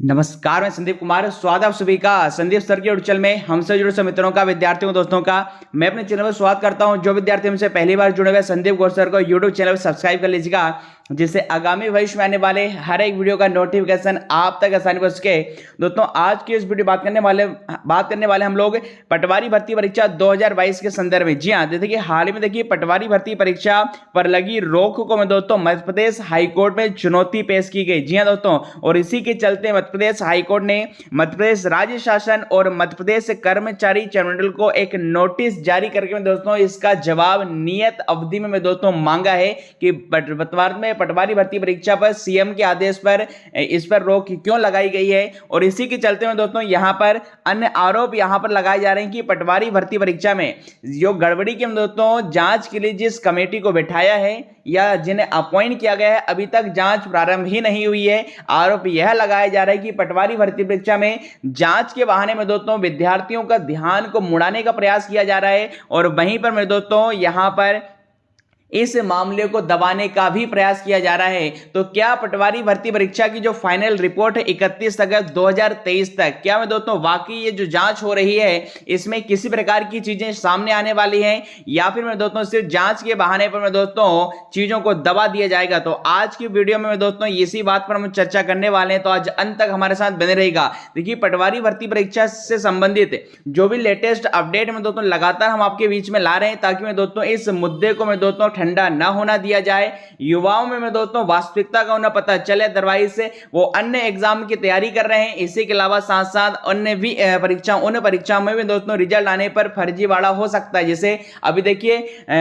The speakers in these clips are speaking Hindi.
नमस्कार, मैं संदीप कुमार। स्वागत है आप सभी का संदीप सर के यूट्यूब चैनल में। हमसे जुड़े सब मित्रों का, विद्यार्थियों दोस्तों का मैं अपने चैनल में स्वागत करता हूं। जो विद्यार्थी हमसे पहली बार जुड़े हुए संदीप गौर सर को यूट्यूब चैनल पर सब्सक्राइब कर लीजिएगा, जिससे आगामी भविष्य में आने वाले हर एक वीडियो का नोटिफिकेशन आप तक आसानी पहुंच सके। दोस्तों, आज की इस वीडियो बात करने वाले हम लोग पटवारी भर्ती परीक्षा 2022 के संदर्भ में। जी हाँ, देखिए हाल ही में देखिए पटवारी भर्ती परीक्षा पर लगी रोक को मैं दोस्तों मध्य प्रदेश हाईकोर्ट में चुनौती पेश की गई। जी हाँ दोस्तों, और इसी के चलते मध्य प्रदेश हाईकोर्ट ने मध्य प्रदेश राज्य शासन और मध्य प्रदेश कर्मचारी चयन मंडल को एक नोटिस जारी करके मैं दोस्तों इसका जवाब नियत अवधि में मैं दोस्तों मांगा है कि वर्तमान में पटवारी भर्ती परीक्षा पर सीएम के आदेश पर इस पर रोक क्यों लगाई गई है। और इसी के चलते में दोस्तों यहां पर अन्य आरोप यहां पर लगाए जा रहे हैं कि पटवारी भर्ती परीक्षा में जो गड़बड़ी के दोस्तों जांच के लिए जिस कमेटी को बैठाया है या जिन्हें अपॉइंट किया गया है, अभी तक जांच प्रारंभ ही नहीं हुई है। आरोप यह लगाया जा रहा है कि पटवारी भर्ती परीक्षा में जांच के बहाने में दोस्तों विद्यार्थियों का ध्यान को मुड़ाने का प्रयास किया जा रहा है, और वहीं पर मैं दोस्तों यहां पर इस मामले को दबाने का भी प्रयास किया जा रहा है। तो क्या पटवारी भर्ती परीक्षा की जो फाइनल रिपोर्ट है 31 अगस्त 2023 तक, क्या मैं दोस्तों वाकई ये जो जांच हो रही है इसमें किसी प्रकार की चीजें सामने आने वाली हैं, या फिर मैं दोस्तों सिर्फ जांच के बहाने पर मैं दोस्तों चीजों को दबा दिया जाएगा। तो आज की वीडियो में मैं दोस्तों इसी बात पर हम चर्चा करने वाले हैं, तो आज अंत तक हमारे साथ बने रहेगा। देखिए पटवारी भर्ती परीक्षा से संबंधित जो भी लेटेस्ट अपडेट में दोस्तों लगातार हम आपके बीच में ला रहे हैं, ताकि मैं दोस्तों इस मुद्दे को मैं दोस्तों ठंडा ना होना दिया जाए, युवाओं में मैं दोस्तों वास्तविकता का उन्हें पता चले। अदरवाइज से वो अन्य एग्जाम की तैयारी कर रहे हैं, इसी के अलावा साथ साथ अन्य भी उन परीक्षाओं में भी दोस्तों रिजल्ट आने पर फर्जीवाड़ा हो सकता है। जैसे अभी देखिए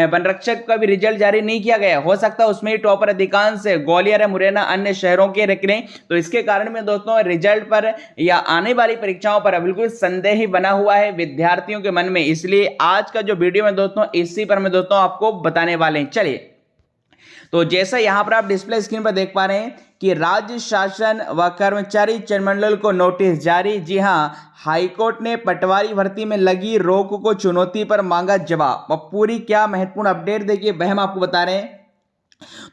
वन रक्षक का भी रिजल्ट जारी नहीं किया गया, हो सकता है उसमें ही टॉपर अधिकांश ग्वालियर, मुरैना, अन्य शहरों के निकले। तो इसके कारण में दोस्तों रिजल्ट पर या आने वाली परीक्षाओं पर बिल्कुल संदेह ही बना हुआ है विद्यार्थियों के मन में। इसलिए आज का जो वीडियो में दोस्तों इसी पर मैं दोस्तों आपको बताने वाले हैं। चलिए, तो जैसा यहां पर आप डिस्प्ले स्क्रीन पर देख पा रहे हैं कि राज्य शासन व कर्मचारी चयन मंडल को नोटिस जारी। जी हां, हाईकोर्ट ने पटवारी भर्ती में लगी रोक को चुनौती पर मांगा जवाब। अब पूरी क्या महत्वपूर्ण अपडेट देखिए वह हम आपको बता रहे हैं।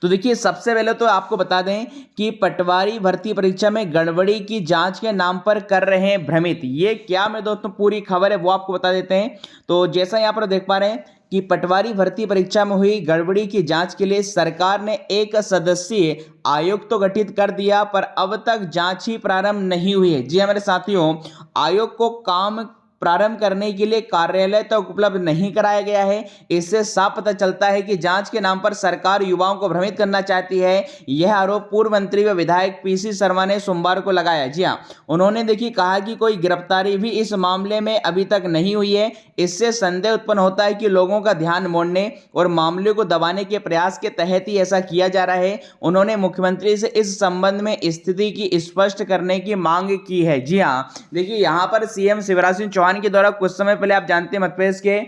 तो देखिए सबसे पहले तो आपको बता दें कि पटवारी भर्ती परीक्षा में गड़बड़ी की जांच के नाम पर कर रहे हैं भ्रमित। ये क्या मैं दोस्तों पूरी खबर है वो आपको बता देते हैं। तो जैसा यहां पर देख पा रहे हैं कि पटवारी भर्ती परीक्षा में हुई गड़बड़ी की जांच के लिए सरकार ने एक सदस्यीय आयोग तो गठित कर दिया, पर अब तक जांच ही प्रारंभ नहीं हुई है। जी हमारे साथियों, आयोग को काम प्रारंभ करने के लिए कार्यालय तक उपलब्ध नहीं कराया गया है। इससे साफ पता चलता है कि जांच के नाम पर सरकार युवाओं को भ्रमित करना चाहती है। यह आरोप पूर्व मंत्री व विधायक पीसी शर्मा ने सोमवार को लगाया। जी हां, उन्होंने देखिए कहा कि कोई गिरफ्तारी भी इस मामले में अभी तक नहीं हुई है। इससे संदेह उत्पन्न होता है कि लोगों का ध्यान मोड़ने और मामले को दबाने के प्रयास के तहत ही ऐसा किया जा रहा है। उन्होंने मुख्यमंत्री से इस संबंध में स्थिति की स्पष्ट करने की मांग की है। जी हां, देखिए यहां पर सीएम शिवराज सिंह चौहान के द्वारा कुछ समय पहले आप जानते हैं मध्य प्रदेश के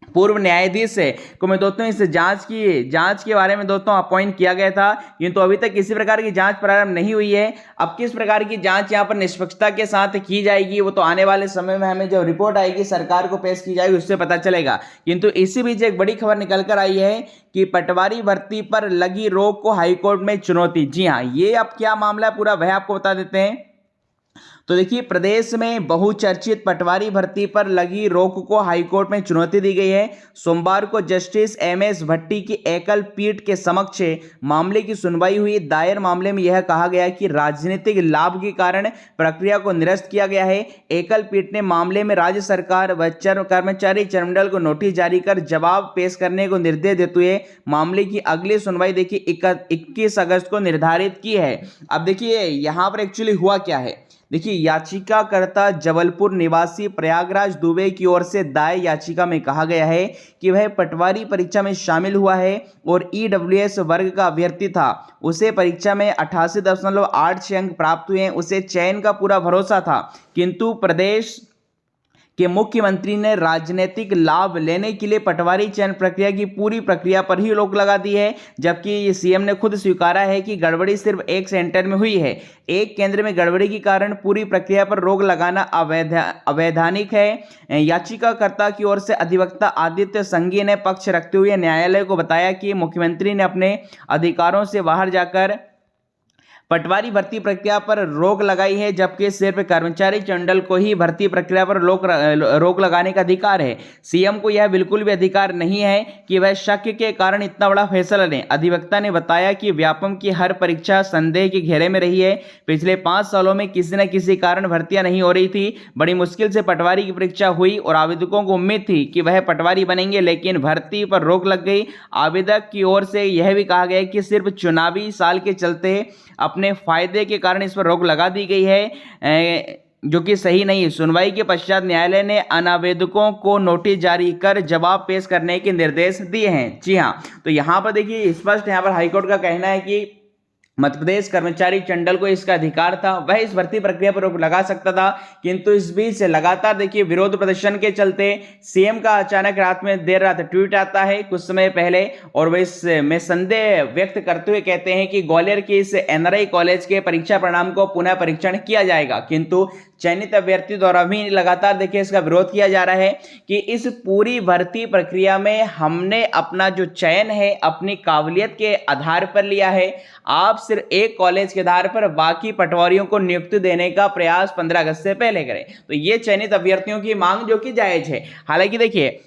पूर्व न्यायाधीश को मैं दोस्तों इस जांच के बारे में दोस्तों अपॉइंट किया गया था, किंतु अभी तक किसी प्रकार की जांच प्रारंभ नहीं हुई है। अब किस प्रकार की जांच यहां पर निष्पक्षता के साथ की जाएगी वो तो आने वाले समय में हमें जो रिपोर्ट आएगी सरकार को पेश की जाएगी उससे पता चलेगा। किंतु इसी बीच एक बड़ी खबर निकल कर आई है कि पटवारी भर्ती पर लगी रोक को हाईकोर्ट में चुनौती। जी हाँ, ये अब क्या मामला है पूरा वह आपको बता देते हैं। तो देखिए प्रदेश में बहुचर्चित पटवारी भर्ती पर लगी रोक को हाईकोर्ट में चुनौती दी गई है। सोमवार को जस्टिस एमएस भट्टी की एकल पीठ के समक्ष मामले की सुनवाई हुई। दायर मामले में यह कहा गया कि राजनीतिक लाभ के कारण प्रक्रिया को निरस्त किया गया है। एकल पीठ ने मामले में राज्य सरकार व कर्मचारी चयन मंडल को नोटिस जारी कर जवाब पेश करने को निर्देश देते हुए मामले की अगली सुनवाई देखिए 21 अगस्त को निर्धारित की है। अब देखिए यहां पर एक्चुअली हुआ क्या है। देखिए याचिकाकर्ता जबलपुर निवासी प्रयागराज दुबे की ओर से दायर याचिका में कहा गया है कि वह पटवारी परीक्षा में शामिल हुआ है और ईडब्ल्यूएस वर्ग का अभ्यर्थी था। उसे परीक्षा में 88.86 अंक प्राप्त हुए। उसे चयन का पूरा भरोसा था, किंतु प्रदेश कि मुख्यमंत्री ने राजनीतिक लाभ लेने के लिए पटवारी चयन प्रक्रिया की पूरी प्रक्रिया पर ही रोक लगा दी है। जबकि सीएम ने खुद स्वीकारा है कि गड़बड़ी सिर्फ एक सेंटर में हुई है। एक केंद्र में गड़बड़ी के कारण पूरी प्रक्रिया पर रोक लगाना अवैधानिक है। याचिकाकर्ता की ओर से अधिवक्ता आदित्य संघी ने पक्ष रखते हुए न्यायालय को बताया कि मुख्यमंत्री ने अपने अधिकारों से बाहर जाकर पटवारी भर्ती प्रक्रिया पर रोक लगाई है, जबकि सिर्फ कर्मचारी मंडल को ही भर्ती प्रक्रिया पर रोक लगाने का अधिकार है। सीएम को यह बिल्कुल भी अधिकार नहीं है कि वह शक के कारण इतना बड़ा फैसला लें। अधिवक्ता ने बताया कि व्यापम की हर परीक्षा संदेह के घेरे में रही है। पिछले 5 सालों में किसी न किसी कारण भर्तियां नहीं हो रही थी। बड़ी मुश्किल से पटवारी की परीक्षा हुई और आवेदकों को उम्मीद थी कि वह पटवारी बनेंगे, लेकिन भर्ती पर रोक लग गई। आवेदक की ओर से यह भी कहा गया कि सिर्फ चुनावी साल के चलते अपने फायदे के कारण इस पर रोक लगा दी गई है, जो कि सही नहीं है। सुनवाई के पश्चात न्यायालय ने अनावेदकों को नोटिस जारी कर जवाब पेश करने के निर्देश दिए हैं। जी हाँ, तो यहाँ पर देखिए स्पष्ट यहाँ पर हाईकोर्ट का कहना है कि मध्य प्रदेश कर्मचारी मंडल को इसका अधिकार था, वह इस भर्ती प्रक्रिया पर रोक लगा सकता था, किंतु इस बीच लगातार देखिए विरोध प्रदर्शन के चलते सीएम का अचानक रात में देर रात ट्वीट आता है कुछ समय पहले, और वह इसमें संदेह व्यक्त करते हुए कहते हैं कि ग्वालियर के इस एनआरआई कॉलेज के परीक्षा परिणाम को पुनः परीक्षण किया जाएगा, किंतु चयनित अभ्यर्थी द्वारा भी लगातार देखिए इसका विरोध किया जा रहा है कि इस पूरी भर्ती प्रक्रिया में हमने अपना जो चयन है अपनी काबिलियत के आधार पर लिया है। आप सिर्फ एक कॉलेज के आधार पर बाकी पटवारियों को नियुक्ति देने का प्रयास 15 अगस्त से पहले करें। तो ये चयनित अभ्यर्थियों की मांग जो कि जायज है। हालांकि देखिए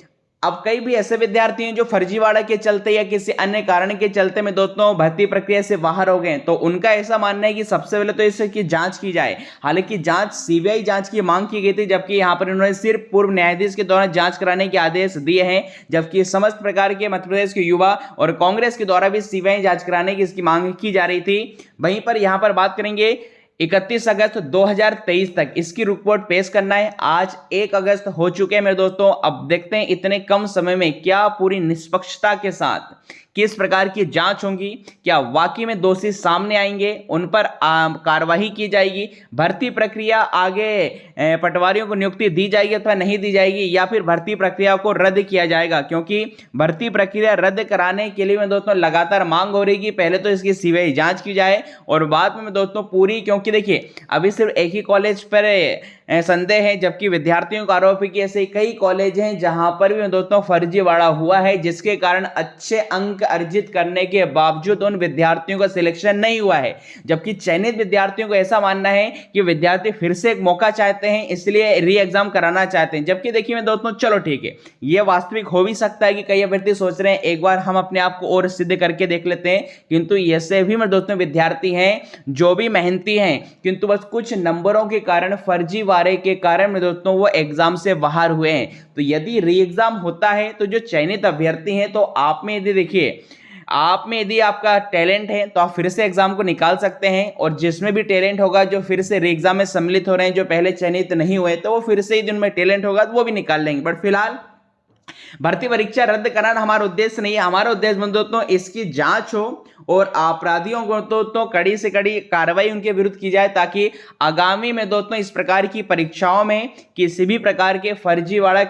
अब कई भी ऐसे विद्यार्थी हैं जो फर्जीवाड़ा के चलते या किसी अन्य कारण के चलते में दोस्तों भर्ती प्रक्रिया से बाहर हो गए, तो उनका ऐसा मानना है कि सबसे पहले तो इसकी जांच की जाए। हालांकि जांच सीबीआई जांच की मांग की गई थी, जबकि यहां पर इन्होंने सिर्फ पूर्व न्यायाधीश के द्वारा जांच कराने के आदेश दिए हैं, जबकि समस्त प्रकार के मध्य प्रदेश के युवा और कांग्रेस के द्वारा भी सीबीआई जांच कराने की इसकी मांग की जा रही थी। वहीं पर यहां पर बात करेंगे 31 अगस्त 2023 तक इसकी रिपोर्ट पेश करना है। आज 1 अगस्त हो चुके हैं मेरे दोस्तों। अब देखते हैं इतने कम समय में क्या पूरी निष्पक्षता के साथ किस प्रकार की जांच होगी, क्या वाकई में दोषी सामने आएंगे, उन पर कार्रवाई की जाएगी, भर्ती प्रक्रिया आगे पटवारियों को नियुक्ति दी जाएगी अथवा नहीं दी जाएगी, या फिर भर्ती प्रक्रिया को रद्द किया जाएगा। क्योंकि भर्ती प्रक्रिया रद्द कराने के लिए मैं दोस्तों लगातार मांग हो रही कि पहले तो इसकी सीबीआई जांच की जाए और बाद में दोस्तों पूरी, क्योंकि देखिए अभी सिर्फ एक ही कॉलेज पर संदेह है, जबकि विद्यार्थियों का आरोप है कि ऐसे कई कॉलेज हैं जहां पर भी दोस्तों फर्जीवाड़ा हुआ है, जिसके कारण अच्छे अंक अर्जित करने के बावजूद उन विद्यार्थियों का सिलेक्शन नहीं हुआ है। जबकि चयनित विद्यार्थियों को ऐसा मानना है कि विद्यार्थी फिर से एक मौका चाहते हैं, इसलिए री एग्जाम कराना चाहते हैं। जबकि देखिए दोस्तों चलो ठीक है, यह वास्तविक हो भी सकता है कि कई अभ्यर्थी सोच रहे हैं एक बार हम अपने आप को और सिद्ध करके देख लेते हैं, किंतु ऐसे भी मेरे दोस्तों विद्यार्थी हैं जो भी मेहनती हैं, किंतु बस कुछ नंबरों के कारण फर्जीवाड़े के कारण में दोस्तों वो एग्जाम से बाहर हुए हैं। तो यदि री एग्जाम होता है तो जो चयनित अभ्यर्थी हैं, तो आप में यदि देखिए आप में यदि आपका टैलेंट है तो आप फिर से एग्जाम को निकाल सकते हैं, और जिसमें भी टैलेंट होगा जो फिर से री एग्जाम में सम्मिलित हो रहे हैं, जो पहले चयनित नहीं हुए, तो वो फिर से जिनमें टैलेंट होगा तो वो भी निकाल लेंगे। बट फिलहाल भर्ती परीक्षा रद्द कराना हमारा उद्देश्य नहीं है। हमारा उद्देश्य दोस्तों इसकी जांच हो और अपराधियों को तो कड़ी से कड़ी कार्रवाई उनके विरुद्ध की जाए, ताकि आगामी में दोस्तों इस प्रकार की परीक्षाओं में किसी भी प्रकार के फर्जीवाड़ा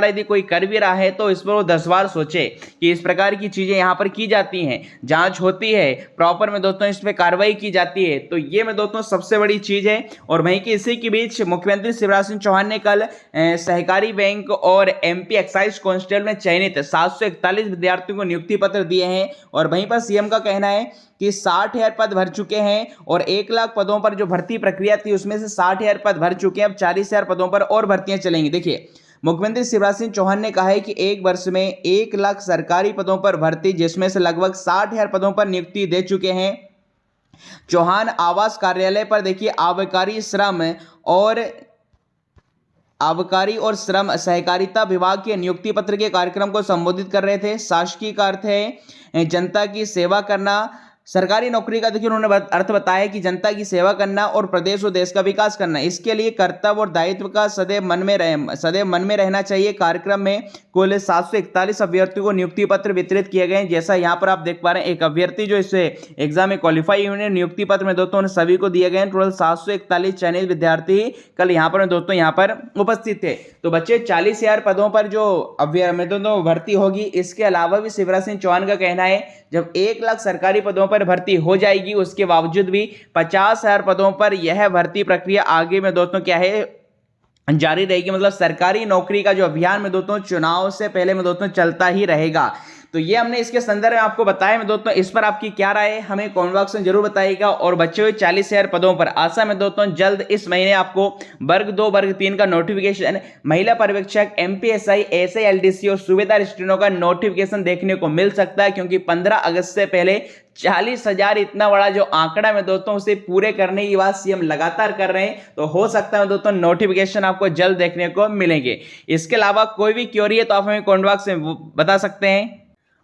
यदि कोई कर भी रहा है तो इस पर वो 10 बार सोचे कि इस प्रकार की चीजें यहाँ पर की जाती हैं, जांच होती है प्रॉपर में दोस्तों, इस पर कार्रवाई की जाती है। तो ये में दोस्तों सबसे बड़ी चीज है। और वहीं की इसी के बीच मुख्यमंत्री शिवराज सिंह चौहान ने कल सहकारी बैंक और एमपी एक्साइज कांस्टेबल में चयनित 741 विद्यार्थियों को नियुक्ति पत्र दिए हैं। और वहीं पर सीएम का कहना है कि 60,000 पद भर चुके हैं और 1 लाख पदों पर जो भर्ती प्रक्रिया थी उसमें से 60,000 पद भर चुके हैं। अब 40,000 पदों पर और भर्तियां चलेंगी। देखिए मुख्यमंत्री शिवराज सिंह चौहान ने कहा है कि एक वर्ष में 1 लाख सरकारी पदों पर भर्ती, जिसमें से लगभग 60,000 पदों पर नियुक्ति दे चुके हैं। चौहान आवास कार्यालय पर देखिए आबकारी और श्रम सहकारिता विभाग के नियुक्ति पत्र के कार्यक्रम को संबोधित कर रहे थे। शासकीय का अर्थ है जनता की सेवा करना। सरकारी नौकरी का देखिए उन्होंने अर्थ बताया कि जनता की सेवा करना और प्रदेश और देश का विकास करना। इसके लिए कर्तव्य और दायित्व का सदैव मन में रहना चाहिए। कार्यक्रम में कुल 741 अभ्यर्थियों को नियुक्ति पत्र वितरित किए गए। जैसा यहाँ पर आप देख पा रहे हैं, एक अभ्यर्थी जो इस एग्जाम में क्वालिफाई हुए नियुक्ति पत्र में दोस्तों सभी को दिए गए। टोटल 741 चयनित विद्यार्थी कल यहाँ पर दोस्तों यहाँ पर उपस्थित थे। तो बच्चे 40,000 पदों पर जो दोस्तों भर्ती होगी। इसके अलावा भी शिवराज सिंह चौहान का कहना है जब 1 लाख सरकारी पदों पर भर्ती हो जाएगी, उसके बावजूद भी 50,000 पदों पर यह भर्ती प्रक्रिया आगे में दोस्तों क्या है जारी रहेगी। मतलब सरकारी नौकरी का जो अभियान में दोस्तों चुनाव से पहले में दोस्तों चलता ही रहेगा। तो ये हमने इसके संदर्भ में आपको बताया मैं दोस्तों, इस पर आपकी क्या राय है हमें कमेंट बॉक्स में जरूर बताइएगा। और बचे हुए 40,000 पदों पर आशा में दोस्तों जल्द इस महीने आपको वर्ग 2 वर्ग 3 का नोटिफिकेशन, महिला पर्यवेक्षक, एमपीएसआई, एसआईएलडीसी और सूबेदार स्टेनो का नोटिफिकेशन देखने को मिल सकता है, क्योंकि 15 अगस्त से पहले 40,000 इतना बड़ा जो आंकड़ा में दोस्तों उसे पूरे करने की बात सीएम लगातार कर रहे हैं। तो हो सकता है दोस्तों नोटिफिकेशन आपको जल्द देखने को मिलेंगे। इसके अलावा कोई भी क्वेरी है तो आप हमें कमेंट बॉक्स में बता सकते हैं।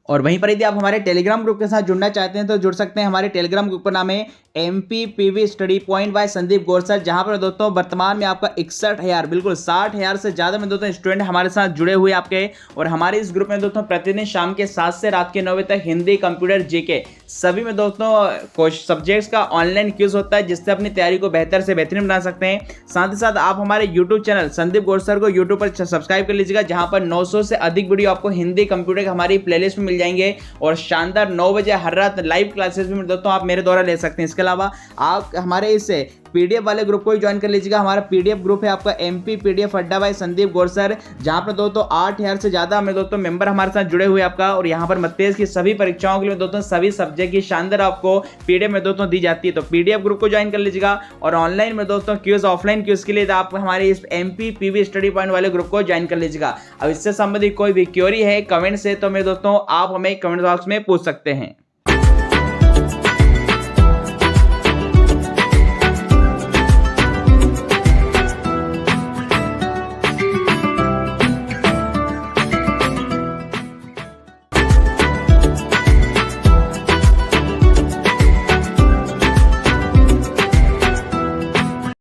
और वहीं पर यदि आप हमारे टेलीग्राम ग्रुप के साथ जुड़ना चाहते हैं तो जुड़ सकते हैं। हमारे टेलीग्राम ग्रुप का नाम है MPPV study point by Sandeep गोरसर, जहां पर दोस्तों वर्तमान में आपका 61,000 बिल्कुल 60,000 से ज़्यादा में दोस्तों स्टूडेंट हमारे साथ जुड़े हुए आपके। और हमारे इस ग्रुप में दोस्तों प्रतिदिन शाम के 7 से रात के 9 बजे तक हिंदी, कंप्यूटर, जीके सभी में दोस्तों सब्जेक्ट्स का ऑनलाइन क्विज होता है, जिससे अपनी तैयारी को बेहतर से बेहतरीन बना सकते हैं। साथ ही साथ आप हमारे यूट्यूब चैनल संदीप गोरसर को यूट्यूब पर सब्सक्राइब कर लीजिएगा, जहां पर 900 से अधिक वीडियो आपको हिंदी, कंप्यूटर की हमारी प्लेलिस्ट में मिल जाएंगे। और शानदार 9 बजे हर रात लाइव क्लासेस भी दोस्तों आप मेरे द्वारा ले सकते हैं। इसके अलावा आप हमारे इस पीडीएफ वाले ग्रुप को ही ज्वाइन कर लीजिएगा। हमारा पीडीएफ ग्रुप है आपका MP PDF अड्डा बाय संदीप गोरसर, जहां पर दोस्तों 8,000 से ज्यादा हमें दोस्तों मेंबर हमारे साथ जुड़े हुए आपका। और यहां पर मत्तेज की सभी परीक्षाओं के लिए दोस्तों सभी सब्जेक्ट की शानदार आपको पीडीएफ में दोस्तों दी जाती है। तो पीडीएफ ग्रुप को ज्वाइन कर लीजिएगा। और ऑनलाइन में दोस्तों क्विज, ऑफलाइन क्विज के लिए आप हमारे इस MPPV स्टडी पॉइंट वाले ग्रुप को ज्वाइन कर लीजिएगा। अब इससे संबंधित कोई भी क्वेरी है कमेंट से तो मैं दोस्तों आप हमें कमेंट बॉक्स में पूछ सकते हैं।